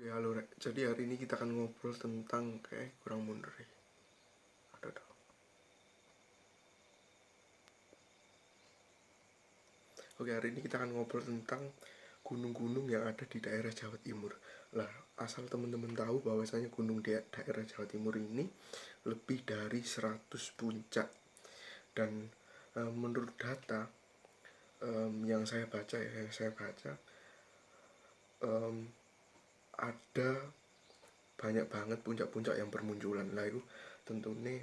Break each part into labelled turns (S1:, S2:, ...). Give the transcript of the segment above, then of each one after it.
S1: Ya halo Rek, jadi hari ini kita akan ngobrol tentang kayak kurang mundur ya. Ada. Oke, hari ini kita akan ngobrol tentang gunung-gunung yang ada di daerah Jawa Timur. Lah, asal teman-teman tahu bahwasanya gunung di daerah Jawa Timur ini lebih dari 100 puncak. Dan menurut data yang saya baca ada banyak banget puncak-puncak yang bermunculan. Lah itu tentunya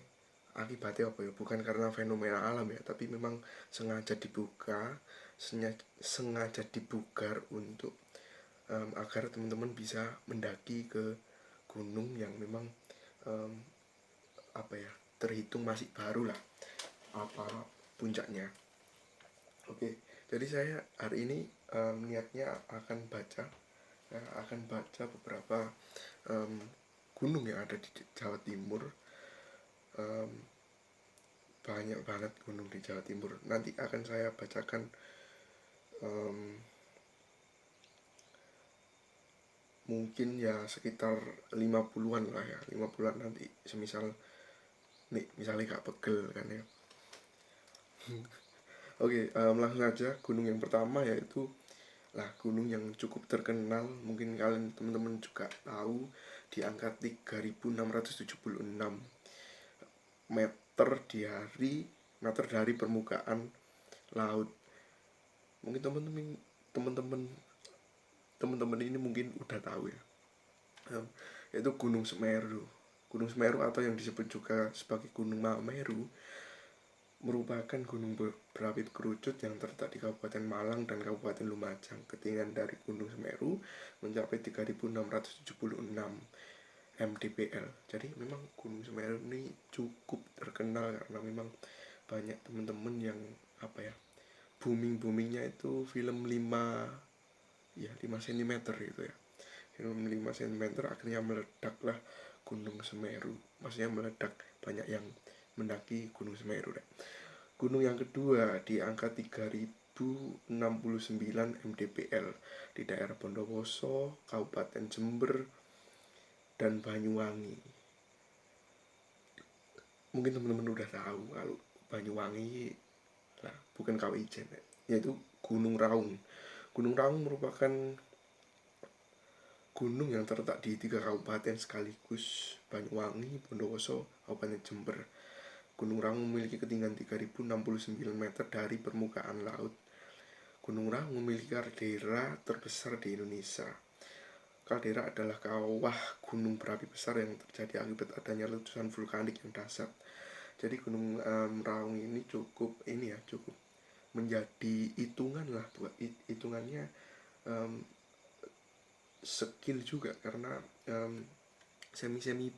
S1: akibatnya apa ya, bukan karena fenomena alam ya, tapi memang sengaja dibuka, sengaja dibugar untuk agar teman-teman bisa mendaki ke gunung yang memang um, apa ya, terhitung masih baru lah apa puncaknya. Oke, jadi saya hari ini niatnya akan baca beberapa um, gunung yang ada di Jawa Timur. um, Banyak banget gunung di Jawa Timur. Nanti akan saya bacakan um, mungkin ya sekitar 50-an lah ya, 50-an nanti semisal nih misalnya gak pegel kan ya. Oke, langsung aja. Gunung yang pertama yaitu gunung yang cukup terkenal, mungkin kalian teman-teman juga tahu, di angka 3676 meter meter dari permukaan laut. Mungkin teman-teman teman-teman ini mungkin udah tahu ya. Yaitu Gunung Semeru. Gunung Semeru atau yang disebut juga sebagai Gunung Mameru merupakan gunung berapi kerucut yang terletak di Kabupaten Malang dan Kabupaten Lumajang. Ketinggian dari Gunung Semeru mencapai 3676 mdpl. Jadi memang Gunung Semeru ini cukup terkenal karena memang banyak teman-teman yang apa ya, boomingnya itu film 5 cm gitu ya. Film 5 cm akhirnya meledaklah Gunung Semeru. Maksudnya meledak, banyak yang mendaki Gunung Semeru deh. Gunung yang kedua di angka 3069 mdpl di daerah Bondowoso, Kabupaten Jember, dan Banyuwangi. Mungkin teman-teman udah tahu kalau Banyuwangi lah bukan Kawijen ya, yaitu Gunung Raung. Gunung Raung merupakan gunung yang terletak di 3 kabupaten sekaligus, Banyuwangi, Bondowoso, Kabupaten Jember. Gunung Raung memiliki ketinggian 3069 meter dari permukaan laut. Gunung Raung memiliki kaldera terbesar di Indonesia. Kaldera adalah kawah gunung berapi besar yang terjadi akibat adanya letusan vulkanik yang dahsyat. Jadi Gunung Raung ini cukup menjadi hitungan lah, buat hitungannya skill juga karena semi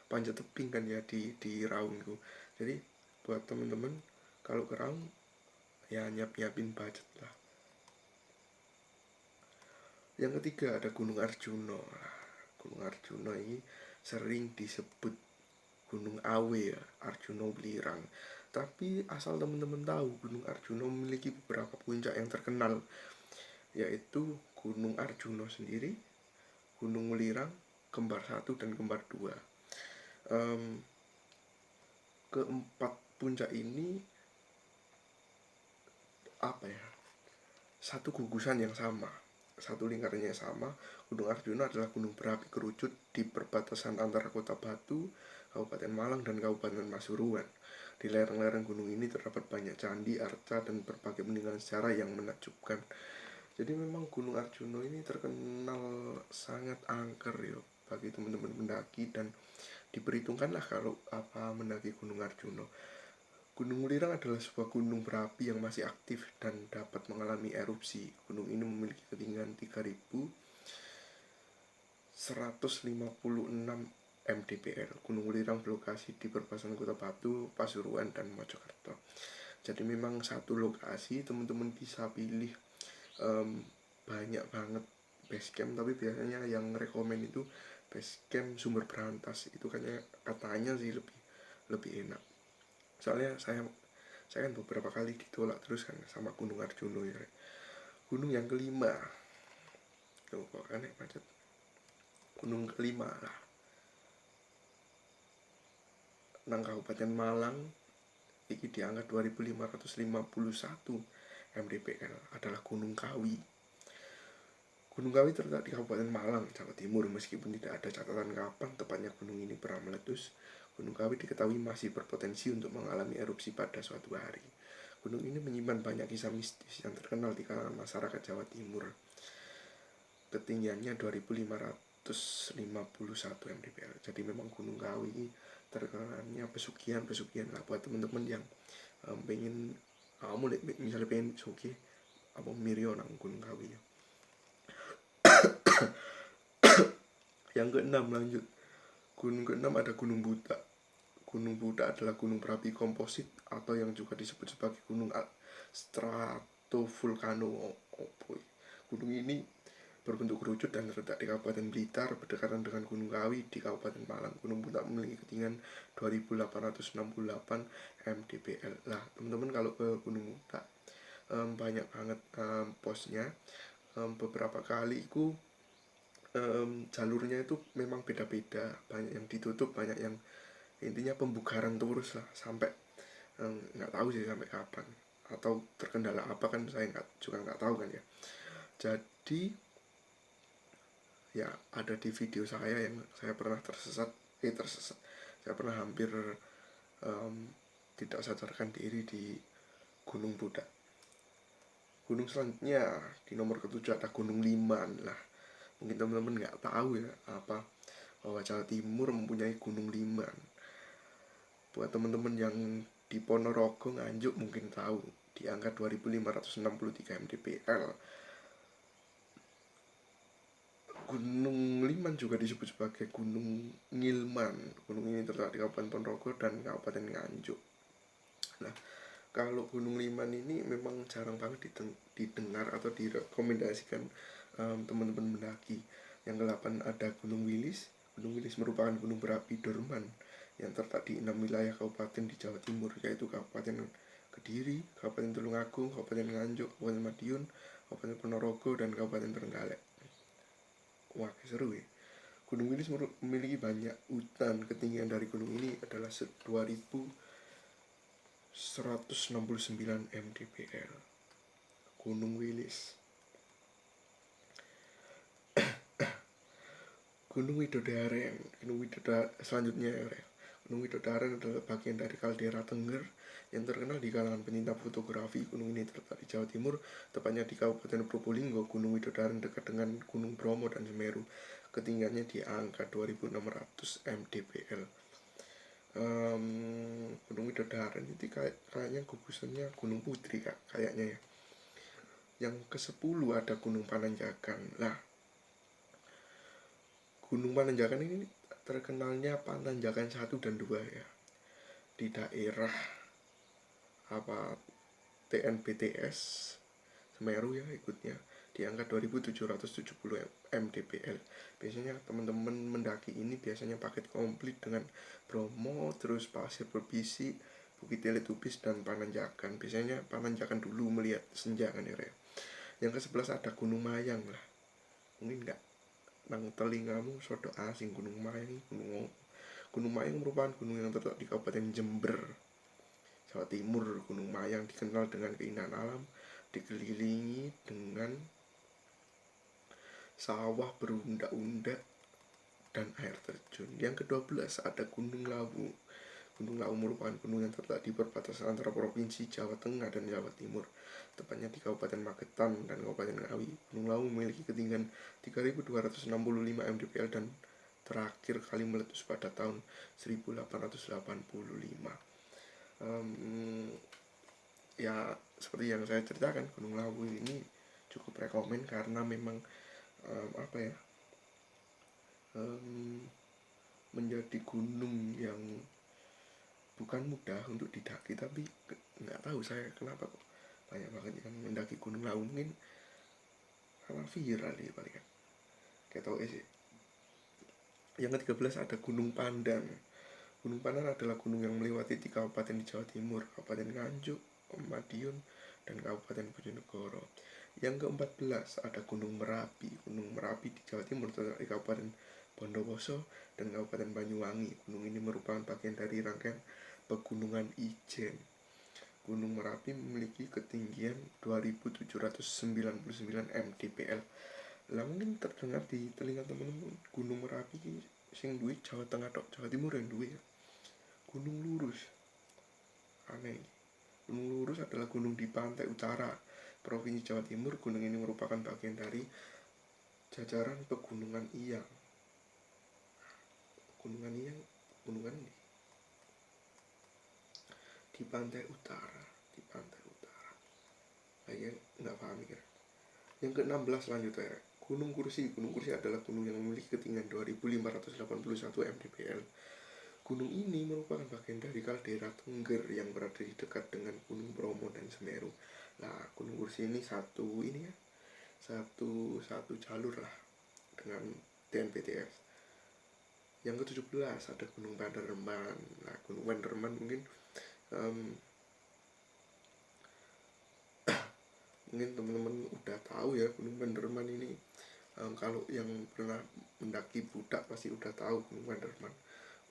S1: panjat tebing kan ya di Raung itu. Jadi buat temen-temen kalau ke Raung ya nyiapin budget lah. Yang ketiga ada Gunung Arjuno. Gunung Arjuno ini sering disebut Gunung Awe ya, Arjuno Welirang. Tapi asal teman-teman tahu, Gunung Arjuno memiliki beberapa puncak yang terkenal, yaitu Gunung Arjuno sendiri, Gunung Welirang, Kembar 1 dan Kembar 2. Keempat puncak ini apa ya, satu gugusan yang sama, satu lingkarannya sama. Gunung Arjuna adalah gunung berapi kerucut di perbatasan antara Kota Batu, Kabupaten Malang, dan Kabupaten Pasuruan. Di lereng-lereng gunung ini terdapat banyak candi, arca, dan berbagai peninggalan sejarah yang menakjubkan. Jadi memang Gunung Arjuna ini terkenal sangat angker ya bagi teman-teman mendaki, dan diperhitungkanlah kalau mendaki Gunung Arjuna. Gunung Welirang adalah sebuah gunung berapi yang masih aktif dan dapat mengalami erupsi. Gunung ini memiliki ketinggian 3156 mdpl. Gunung Welirang berlokasi di perbatasan Kota Batu, Pasuruan, dan Mojokerto. Jadi memang satu lokasi, teman-teman bisa pilih banyak banget base camp, tapi biasanya yang rekomend itu base camp Sumber Berantas. Itu katanya sih lebih enak. Soalnya saya kan beberapa kali ditolak terus kan sama Gunung Arjuno ya. Gunung yang kelima tuh kok aneh macet. gunung kelima lah nang Kabupaten Malang iki diangkat 2551 mdpl adalah Gunung Kawi. Gunung Kawi terletak di Kabupaten Malang, Jawa Timur. Meskipun tidak ada catatan kapan tepatnya gunung ini pernah meletus, Gunung Kawi diketahui masih berpotensi untuk mengalami erupsi pada suatu hari. Gunung ini menyimpan banyak kisah mistis yang terkenal di kalangan masyarakat Jawa Timur. Ketinggiannya 2551 mdpl. Jadi memang Gunung Kawi terkenalnya pesugihan lah buat teman-teman yang pengen misalnya pengen sugih apa mirio nang Gunung Kawi ya. Yang keenam lanjut. Gunung keenam ada Gunung Buta. Gunung Buta adalah gunung berapi komposit atau yang juga disebut sebagai gunung stratovulkano. Gunung ini berbentuk kerucut dan terletak di Kabupaten Blitar berdekatan dengan Gunung Kawi di Kabupaten Malang. Gunung Buta memiliki ketinggian 2868 mdpl. Lah teman-teman kalau ke Gunung Buta banyak banget posnya. Beberapa kali itu jalurnya itu memang beda-beda, banyak yang ditutup, banyak yang intinya pembugaran terus lah sampai nggak tahu sih sampai kapan atau terkendala apa kan saya juga nggak tahu kan ya. Jadi ya ada di video saya yang saya pernah tersesat saya pernah hampir tidak sadarkan diri di Gunung Budak. Gunung selanjutnya di nomor ketujuh ada Gunung Liman. Lah mungkin teman-teman nggak tahu ya apa bahwa Jawa Timur mempunyai Gunung Liman. Buat teman-teman yang di Ponorogo Nganjuk mungkin tahu di angka 2563 mdpl. Gunung Liman juga disebut sebagai Gunung Ngilman. Gunung ini terletak di Kabupaten Ponorogo dan Kabupaten Nganjuk. Nah, kalau Gunung Liman ini memang jarang banget didengar atau direkomendasikan teman-teman mendaki. Yang ke-8 ada Gunung Wilis. Gunung Wilis merupakan gunung berapi dorman yang terletak di 6 wilayah kabupaten di Jawa Timur, yaitu Kabupaten Kediri, Kabupaten Tulungagung, Kabupaten Nganjuk, Kabupaten Madiun, Kabupaten Ponorogo, dan Kabupaten Trenggalek. Wah, seru ya. Gunung Wilis memiliki banyak hutan. Ketinggian dari gunung ini adalah 2169 mdpl. Gunung Wilis. Gunung Widodaren. Selanjutnya ya. Gunung Widodaren adalah bagian dari kaldera Tengger yang terkenal di kalangan pencinta fotografi. Gunung ini terletak di Jawa Timur, tepatnya di Kabupaten Probolinggo. Gunung Widodaren dekat dengan Gunung Bromo dan Semeru. Ketinggiannya di angka 2600 mdpl. Gunung Widodaren itu kayaknya gugusannya Gunung Putri kayaknya ya. Yang ke-10 ada Gunung Pananjakan. Lah Gunung Pananjakan ini terkenalnya Pananjakan 1 dan 2 ya. Di daerah TNBTS Semeru ya ikutnya di angka 2770 mdpl. Biasanya teman-teman mendaki ini biasanya paket komplit dengan Bromo, terus Pasir Berbisi, Bukit Teletubis, dan Pananjakan. Biasanya Pananjakan dulu melihat senja kan ya. Yang ke-11 ada Gunung Mayang lah. Mungkin enggak nang telingamu sodok asing. Gunung Mayang merupakan gunung yang terletak di Kabupaten Jember, Jawa Timur. Gunung Mayang dikenal dengan keindahan alam, dikelilingi dengan sawah berundak-undak dan air terjun. Yang ke-12 ada Gunung Lawu. Gunung Lawu merupakan gunung yang terletak di perbatasan antara Provinsi Jawa Tengah dan Jawa Timur, tepatnya di Kabupaten Magetan dan Kabupaten Ngawi. Gunung Lawu memiliki ketinggian 3265 mdpl dan terakhir kali meletus pada tahun 1885. Ya seperti yang saya ceritakan, Gunung Lawu ini cukup rekomen karena memang menjadi gunung yang bukan mudah untuk didaki, tapi nggak tahu saya kenapa kok banyak banget yang mendaki Gunung Lawu. Mungkin karena viral ya paling kan, kayak tau sih. Yang ke-13 ada Gunung Pandan. Gunung Pandan adalah gunung yang melewati 3 kabupaten di Jawa Timur, Kabupaten Nganjuk, Madiun, dan Kabupaten Bojonegoro. Yang ke-14 ada Gunung Merapi. Gunung Merapi di Jawa Timur terletak di Kabupaten Bondowoso dan Kabupaten Banyuwangi. Gunung ini merupakan bagian dari rangkaian Pegunungan Ijen. Gunung Merapi memiliki ketinggian 2799 mdpl. Lah mungkin terdengar di telinga teman-teman, Gunung Merapi sing duwe Jawa Tengah tok, Jawa Timur yang duwe ya. Gunung Lurus. Aneh. Gunung Lurus adalah gunung di pantai utara Provinsi Jawa Timur. Gunung ini merupakan bagian dari jajaran Pegunungan Iyang. Pegunungan Iyang, pegunungan di pantai utara, di pantai utara. Kayaknya nggak paham ya. Yang ke-16 lanjut ya. Gunung Kursi. Gunung Kursi adalah gunung yang memiliki ketinggian 2581 mdpl. Gunung ini merupakan bagian dari kaldera Tengger yang berada di dekat dengan Gunung Bromo dan Semeru. Nah, Gunung Kursi ini satu jalur lah dengan DNPTS. Yang ke-17 ada Gunung Panderman. Nah, Gunung Panderman mungkin mungkin teman-teman udah tahu ya Gunung Panderman ini. Kalau yang pernah mendaki Budak pasti udah tahu Gunung Panderman.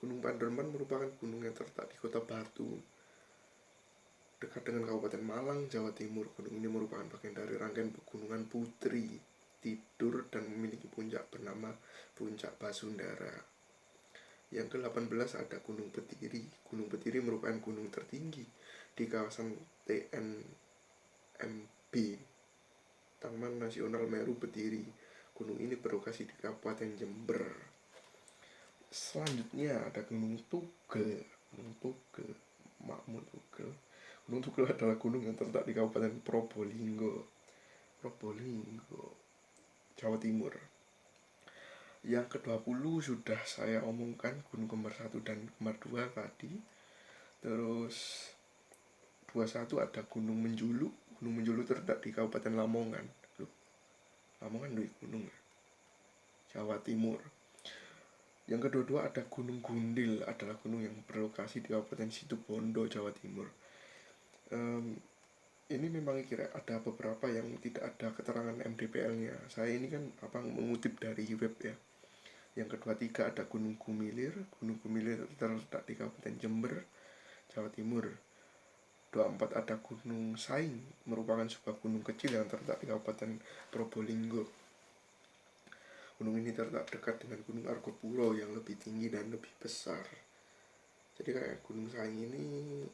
S1: Gunung Panderman merupakan gunung yang terletak di Kota Batu, dekat dengan Kabupaten Malang, Jawa Timur. Gunung ini merupakan bagian dari rangkaian Pegunungan Putri Tidur dan memiliki puncak bernama Puncak Basundara. Yang ke-18 ada Gunung Betiri. Gunung Betiri merupakan gunung tertinggi di kawasan TNMB, Taman Nasional Meru Betiri. Gunung ini berlokasi di Kabupaten Jember. Selanjutnya ada Gunung Tugel. Gunung Tugel, Makmur Tugel. Gunung Tugel adalah gunung yang terletak di Kabupaten Probolinggo, Jawa Timur. Yang ke-20 sudah saya omongkan, Gunung Kembar 1 dan Kembar 2 tadi. Terus 21 ada Gunung Menjulu. Gunung Menjulu terletak di Kabupaten Lamongan. Lamongan duit gunung, Jawa Timur. Yang kedua ada Gunung Gundil, adalah gunung yang berlokasi di Kabupaten Situbondo, Jawa Timur. Ini memang kira ada beberapa yang tidak ada keterangan MDPL-nya. Saya ini kan mengutip dari web ya. Yang ke-23 ada Gunung Gumilir. Gunung Gumilir terletak di Kabupaten Jember, Jawa Timur. 24 ada Gunung Saing, merupakan sebuah gunung kecil yang terletak di Kabupaten Probolinggo. Gunung ini terletak dekat dengan Gunung Argopuro yang lebih tinggi dan lebih besar. Jadi kayak Gunung Saing ini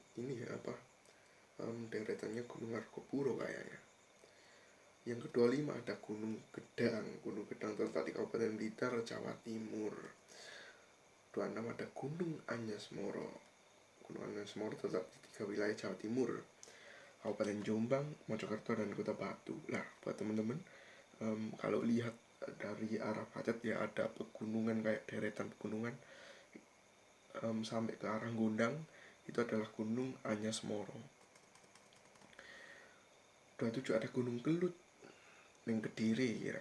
S1: deretannya Gunung Argopuro kayaknya. Yang ke-25 ada Gunung Gedang. Gunung Gedang terletak di Kabupaten Blitar, Jawa Timur. 26 ada Gunung Anyasmoro. Gunung Anyasmoro terletak di 3 wilayah Jawa Timur, Kabupaten Jombang, Mojokerto, dan Kota Batu. Nah, buat teman-teman, kalau lihat dari arah Pacet ya ada pegunungan kayak deretan pegunungan sampai ke arah Gondang, itu adalah Gunung Anyasmoro. 27 ada Gunung Kelut yang Kediri ya.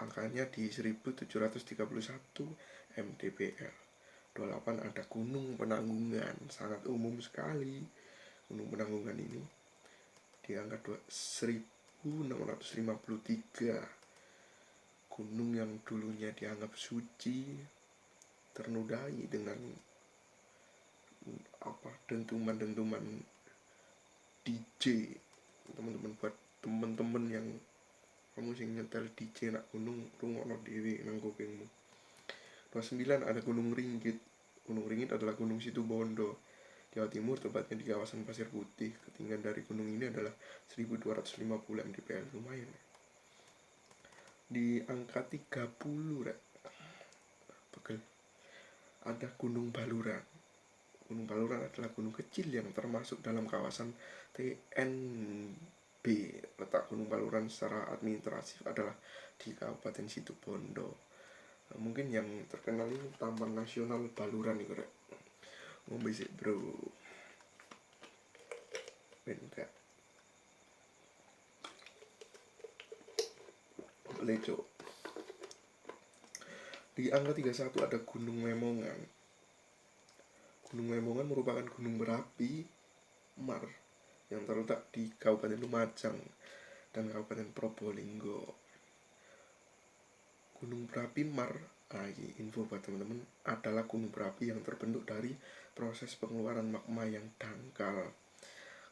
S1: Angkanya di 1731 mdpl. 28 ada Gunung Penanggungan, sangat umum sekali Gunung Penanggungan ini. Di angka 1653. Gunung yang dulunya dianggap suci ternodai dengan dentuman-dentuman DJ. Teman-teman, buat teman-teman yang kamu sing nyetel DJ nak gunung, rungokno dhewe nang kupingmu. 29 ada Gunung Ringgit. Gunung Ringgit adalah Gunung Situbondo, Jawa Timur, tepatnya di kawasan Pasir Putih. Ketinggian dari gunung ini adalah 1250 mdpl, lumayan. Di angka 30 ada Gunung Baluran. Gunung Baluran adalah gunung kecil yang termasuk dalam kawasan TNB. Letak Gunung Baluran secara administratif adalah di Kabupaten Situbondo. Mungkin yang terkenal ini Taman Nasional Baluran nih, ngombe sih bro. Enggak. Leco. Di angka 31 ada Gunung Memongan. Gunung Memongan merupakan gunung berapi Mar yang terletak di Kabupaten Lumajang. dan Kabupaten Probolinggo. Gunung berapi lagi info buat teman-teman, adalah gunung berapi yang terbentuk dari proses pengeluaran magma yang dangkal.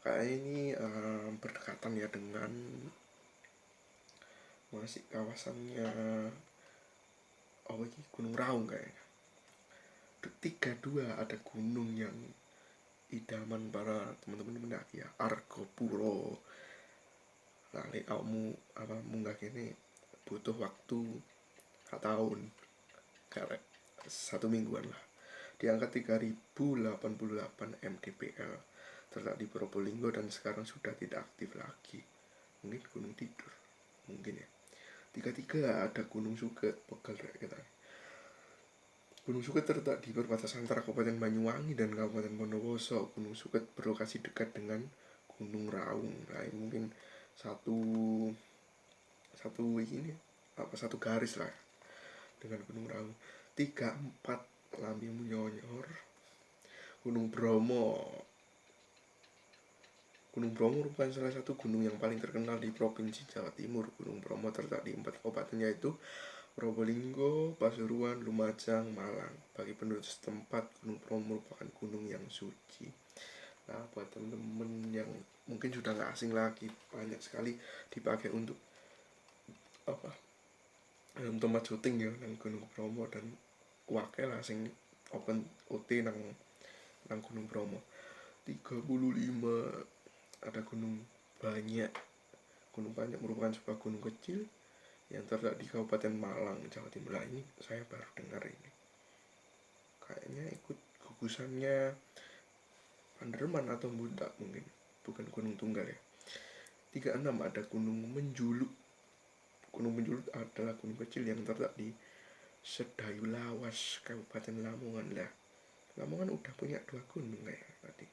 S1: Kayaknya ini berdekatan ya dengan masih kawasannya Gunung Raung kayaknya. 32 ada gunung yang idaman para teman-teman mendaki ya, Argopuro. Lali kamu munggah kene butuh waktu tahun karek 1 mingguan lah. Di angka 3088 mdpl, terletak di Probolinggo dan sekarang sudah tidak aktif lagi. Mungkin gunung tidur, mungkin ya. 33 ada Gunung Suket, pegel kita. Gunung Suket terletak di perbatasan antara Kabupaten Banyuwangi dan Kabupaten Bondowoso. Gunung Suket berlokasi dekat dengan Gunung Raung. Nah, ini mungkin satu garis lah dengan Gunung Raung. 34 Lambi Munyonyor, Gunung Bromo. Gunung Bromo merupakan salah satu gunung yang paling terkenal di Provinsi Jawa Timur. Gunung Bromo terletak di 4 kabupaten, yaitu Probolinggo, Pasuruan, Lumajang, Malang. Bagi penduduk setempat, Gunung Bromo merupakan gunung yang suci. Nah, buat teman-teman yang mungkin sudah nggak asing lagi, banyak sekali dipakai untuk tempat syuting ya nang Gunung Bromo, dan wakil lah sing open OT nang Gunung Bromo. 35 ada Gunung Banyak. Gunung Banyak merupakan sebuah gunung kecil yang terletak di Kabupaten Malang, Jawa Timur. Nah, ini saya baru dengar ini. Kayaknya ikut gugusannya Panderman atau Budak mungkin, bukan Gunung Tunggal ya. 36 ada Gunung Menjuluk. Gunung Menjuluk adalah gunung kecil yang terletak di Sedayu Lawas, Kabupaten Lamongan. Lah, Lamongan udah punya 2 gunung kayak tadi.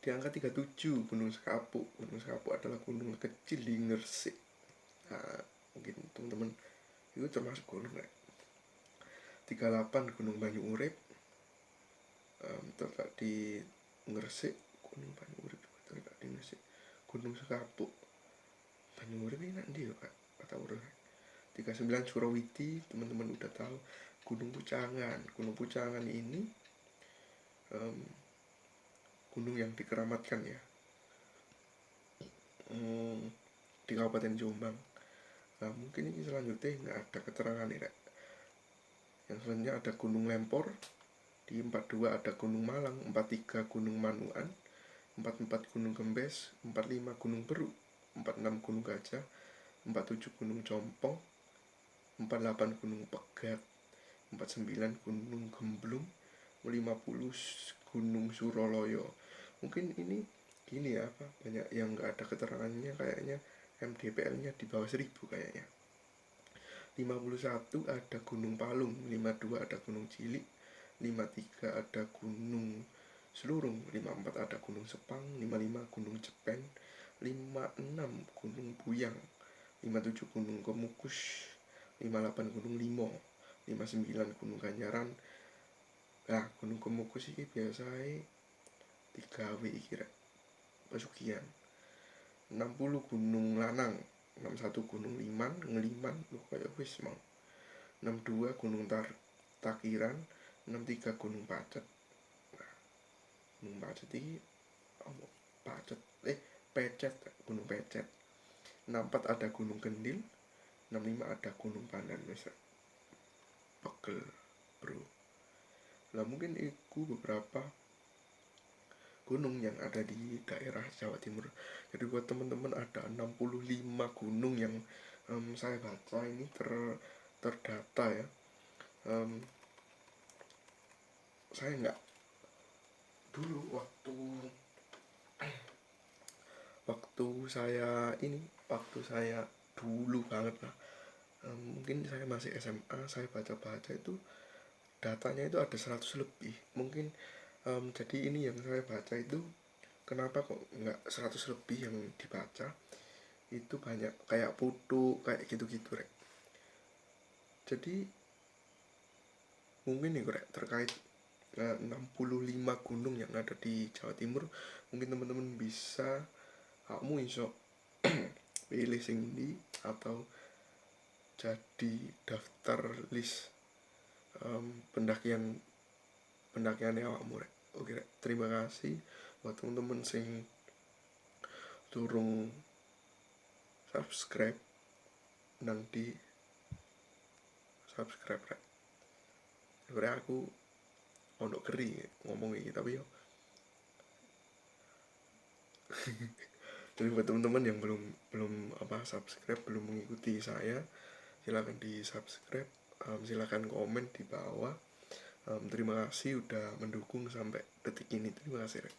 S1: Di angka 37 Gunung Sekapu. Gunung Sekapu adalah gunung kecil di Gresik. Nah, mungkin teman-teman itu termasuk gunung kayak. 38 Gunung Banyu Urip, terletak di Gresik. Gunung Banyu Urip terletak di Gresik. Gunung Sekapu, Banyu Urip ini nanti ya Kak, kata urut. 39 Surawiti, teman-teman udah tahu. Gunung Pucangan. Gunung Pucangan ini gunung yang dikeramatkan ya, di Kabupaten Jombang. Nah, mungkin ini selanjutnya nggak ada keterangan nih Rek. Yang selanjutnya ada Gunung Lempor. Di 42 ada Gunung Malang, 43 Gunung Manuan, 44 Gunung Gembes, 45 Gunung Beruk, 46 Gunung Gajah, 47 Gunung Compong, 48 Gunung Pegat, 49 Gunung Gemblung, 50 Gunung Suroloyo. Mungkin ini gini ya, banyak yang nggak ada keterangannya, kayaknya MDPL-nya di bawah 1000 kayaknya. 51 ada Gunung Palung, 52 ada Gunung Cilik, 53 ada Gunung Selurung, 54 ada Gunung Sepang, 55 Gunung Cepen, 56 Gunung Buyang, 57 Gunung Kemukus, 58 Gunung Limo, 59 Gunung Ganyaran. Nah, Gunung Kemukus ini biasanya 3W kira pesugihan. 60 Gunung Lanang, 61 Gunung Liman, Ngeliman, loh kayak wis mau. 62 Gunung Takiran, 63 Gunung Pacet. Nah, Gunung Pacet ini Pecet, Gunung Pecet. 64 ada Gunung Kendil, 65 ada Gunung Pandan. Misal pegel bro. Lah, mungkin itu beberapa gunung yang ada di daerah Jawa Timur. Jadi buat teman-teman ada 65 gunung yang saya baca ini terdata ya. Saya nggak dulu waktu saya dulu banget lah, mungkin saya masih SMA, saya baca-baca itu datanya itu ada 100 lebih mungkin. Jadi ini yang saya baca itu, kenapa kok nggak 100 lebih yang dibaca, itu banyak kayak foto kayak gitu-gitu Rek. Jadi mungkin nih Rek, terkait 65 gunung yang ada di Jawa Timur, mungkin teman-teman bisa kamu iso pilih sing ndi atau jadi daftar list pendakian awakmu rek. Oke rek, terima kasih buat teman-teman sing turung subscribe nang di subscribe rek. Sebenernya aku ono keri ngomong ini tapi yo jadi buat teman-teman yang belum subscribe, belum mengikuti saya, silakan di subscribe, silakan komen di bawah. Terima kasih udah mendukung sampai detik ini. Terima kasih rek.